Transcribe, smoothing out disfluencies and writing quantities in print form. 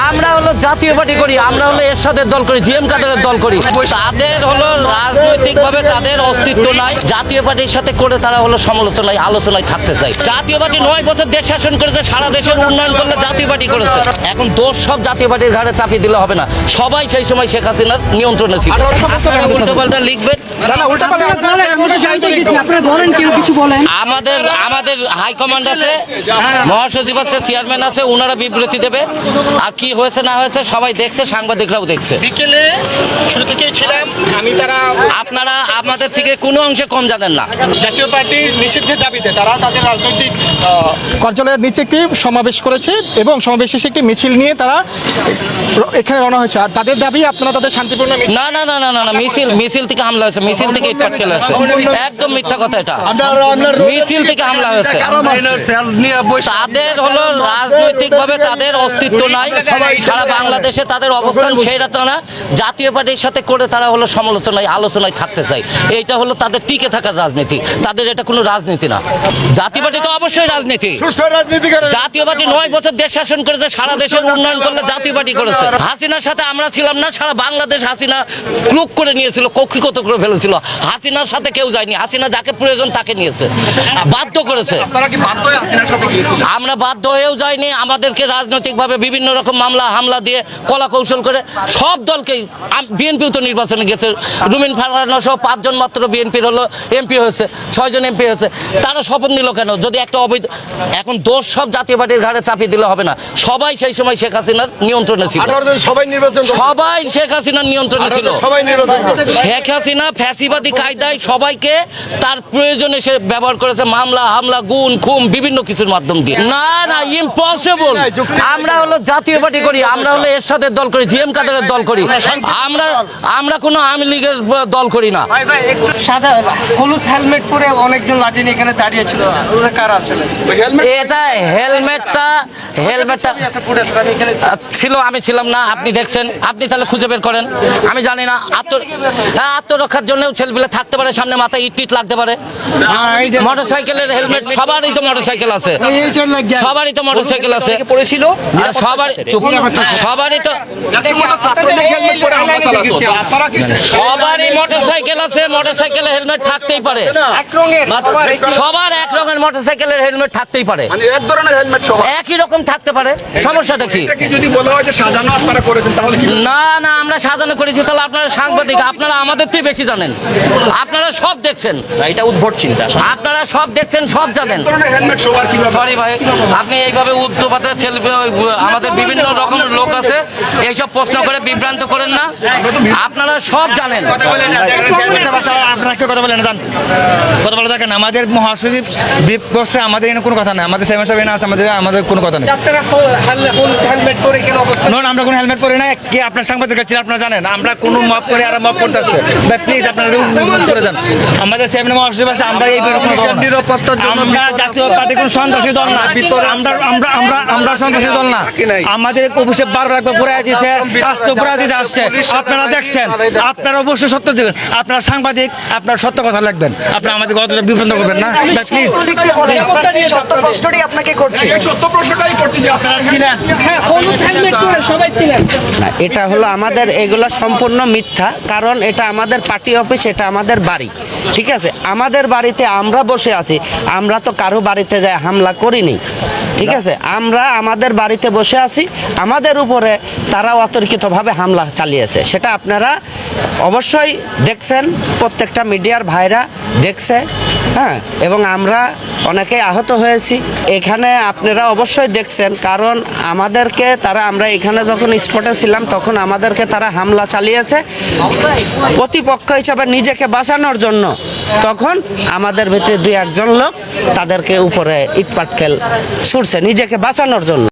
আমরা হলো জাতীয় পার্টি করি, আমরা হলো এরশাদের দল করি, জিএম কাদেরের দল করি। তাদের হলো রাজনৈতিকভাবে তাদের অস্তিত্ব নাই। জাতীয় পার্টির সাথে করে তারা হলো সমালোচনায় আলোচনায় থাকতে চায়। জাতীয় পার্টি 9 বছর দেশ শাসন করেছে, সারা দেশের উন্নয়ন করলে জাতীয় পার্টি করেছে। এখন দোষ সব জাতীয় পার্টির ঘাড়ে চাপিয়ে দিলে হবে না। সবাই সেই সময় শেখ হাসিনার নিয়ন্ত্রণে ছিল। উল্টোপাল্টা লিখবেন, আমাদের হাইকমান্ড আছে, মহাসচিব আছে, চেয়ারম্যান আছে, ওনারা বিবৃতি দেবে। আর কি হয়েছে না হয়েছে সবাই দেখছে, সাংবাদিকরাও দেখছে। বিকেলে শুরু থেকেই ছিলাম আমি। তারা আপনারা আমাদের থেকে কোনো অংশে কম জানেন না। জাতীয় পার্টির নিষিদ্ধের দাবিতে তারা তাদের রাজনৈতিক কার্যালয়ের নিচে একটি সমাবেশ করেছে এবং সমাবেশ শেষে একটি মিছিল নিয়ে তারা এখানে রওনা হয়েছে। আর তাদের দাবি আপনারা তাদের শান্তিপূর্ণ না না না না না না মিছিল থেকে হামলা হয়েছে, মিছিল থেকে ইটপাট খেলা হয়েছে। একদম মিথ্যা কথা এটা। মিছিল থেকে হামলা হয়েছে। তাদের হলো রাজনৈতিকভাবে তাদের অস্তিত্ব নাই। সারা বাংলাদেশে তাদের অবস্থান সেটা না। জাতীয় পার্টির সাথে করে তারা হলো সমালোচনায় আলোচনায় থাকতে চায়। এইটা হলো তাদের টিকে থাকার রাজনীতি। তাদের এটা কোনো রাজনীতি না। জাতীয় পার্টি তো অবশ্যই রাজনীতি। জাতীয় পার্টি 9 বছর দেশ শাসন করেছে, সারা দেশের উন্নয়ন করলে জাতীয় পার্টি করেছে। হাসিনার সাথে আমরা ছিলাম না। সারা বাংলাদেশ হাসিনা ক্রুক করে নিয়েছিল, কক্ষিগত করে ফেলেছিল। হাসিনার সাথে কেউ যায়নি। হাসিনা যাকে প্রয়োজন তাকে নিয়েছে, বাধ্য করেছে। আমরা বাধ্য হয়েও যাইনি। আমাদেরকে রাজনৈতিকভাবে বিভিন্ন রকম মামলা হামলা দিয়ে কলা কৌশল করে সব দলকেই, বিএনপিও তো নির্বাচনে গেছে। রুমিন ফারহানা সহ 5 জন মাত্র বিএনপির হলো এমপি হয়েছে, 6 জন এমপি হয়েছে। তারা শপথ নিল কেন? যদি একটা অবৈধ, এখন দোষ সব জাতীয় পার্টির ঘাড়ে চাপিয়ে দিলে হবে না। সবাই সেই সময় শেখ হাসিনার নিয়ন্ত্রণে ছিল। সবাই শেখ হাসিনার নিয়ন্ত্রণে ছিল। শেখ হাসিনা ফ্যাসিবাদী কায়দায় সবাইকে তার প্রয়োজনে সে ব্যবহার করেছে, মামলা হামলা গুণ খুম বিভিন্ন কিছুর মাধ্যম দিয়ে। না না, ইম্পসিবল। আমরা হলো জাতীয় পার্টি করি, আমরা হলো এরশাদের দল করি, জিএম কাদেরের দল করি। আমরা কোনো আওয়ামী লীগের দল করি না। সাদা হলুদ হেলমেট পরে অনেকজন লাঠি নিয়ে এখানে দাঁড়িয়েছিল, ওরা কারা আসলে? এটা হেলমেটটা ছিল, আমি ছিলাম না। আপনি দেখছেন, আপনি তাহলে খুঁজে বের করেন। আমি জানি না। আত্মরক্ষার জন্য ছেলেপিলে থাকতে পারে, সামনে মাথায় ইট লাগতে পারে। মোটরসাইকেলের হেলমেট সবারই তো মোটরসাইকেল আছে, সবারই তো মোটরসাইকেল আছে, পড়েছিল সবারই তো সবারই মোটরসাইকেল আছে। মোটরসাইকেলের হেলমেট থাকতেই পারে, সবার এক রঙের মোটরসাইকেলের হেলমেট থাকতেই পারে, একই রকম থাকতে পারে। সমস্যাটা কি? না না, আমরা সাজানো করেছি। তাহলে আপনারা সাংবাদিক, আপনারা আমাদের থেকে বেশি জানেন। আপনারা সব দেখছেন, এটা উদ্ভট চিন্তা। আপনারা সব দেখছেন, সব জানেন। সরি ভাই, আপনি এইভাবে উদ্যোপাতে ছেলে, আমাদের বিভিন্ন রকমের লোক আছে, এইসব প্রশ্ন করে বিভ্রান্ত করেন না। আপনারা সব জানেন। কথা বলে দেখেন, আমাদের মহাসচিব বিপ করছে, আমাদের এখানে কোনো কথা নেই। আমাদের সেভেন সাহেব আছে, আমাদের কোনো কথা নেই। আমরা কোনো হেলমেট পরে না। কে আপনার সাংবাদিক ছিলেন আপনারা জানেন। আমরা কোনো মপ করে আর মপ করতে আসছে। প্লিজ আপনারা করে দেন। আমাদের সেভেন মহাসচিব আছে, আমরা এই নিরাপত্তার জন্য আমরা জাতীয় পার্টি কোনো সন্ত্রাসী দল না। আমরা সন্ত্রাসী দল না। আমাদের অফিসে 12 একবার পরে দিয়েছে, আস্তে পরে দিতে আসছে। আপনারা দেখছেন, আপনারা অবশ্যই সত্য দেবেন। আপনারা সাংবাদিক, আপনারা সত্য কথা লিখবেন। আপনারা আমাদের কথা বিভ্রান্ত করবেন না, প্লিজ। সত্য প্রশ্নটাই আপনাকে করছি। এটা হলো আমাদের, এগুলো সম্পূর্ণ মিথ্যা। কারণ এটা আমাদের পার্টি অফিস, এটা আমাদের বাড়ি। ঠিক আছে, আমাদের বাড়িতে আমরা বসে আছি। আমরা তো কারো বাড়িতে যাই হামলা করিনি। ঠিক আছে, আমরা আমাদের বাড়িতে বসে আছি। আমাদের উপরে তারা অতর্কিতভাবে হামলা চালিয়েছে, সেটা আপনারা অবশ্যই দেখছেন। প্রত্যেকটা মিডিয়ার ভাইরা দেখছে, হ্যাঁ। এবং আমরা অনেকেই আহত হয়েছি এখানে, আপনারা অবশ্যই দেখছেন। কারণ আমাদেরকে তারা, আমরা এখানে যখন স্পটে ছিলাম তখন আমাদেরকে তারা হামলা চালিয়েছে প্রতিপক্ষ হিসাবে নিজেকে বাঁচানোর জন্য। তখন আমাদের ভিতরে 2-1 জন লোক তাদেরকে উপরে ইটপাটকেল ছুড়ছে নিজেকে বাঁচানোর জন্য।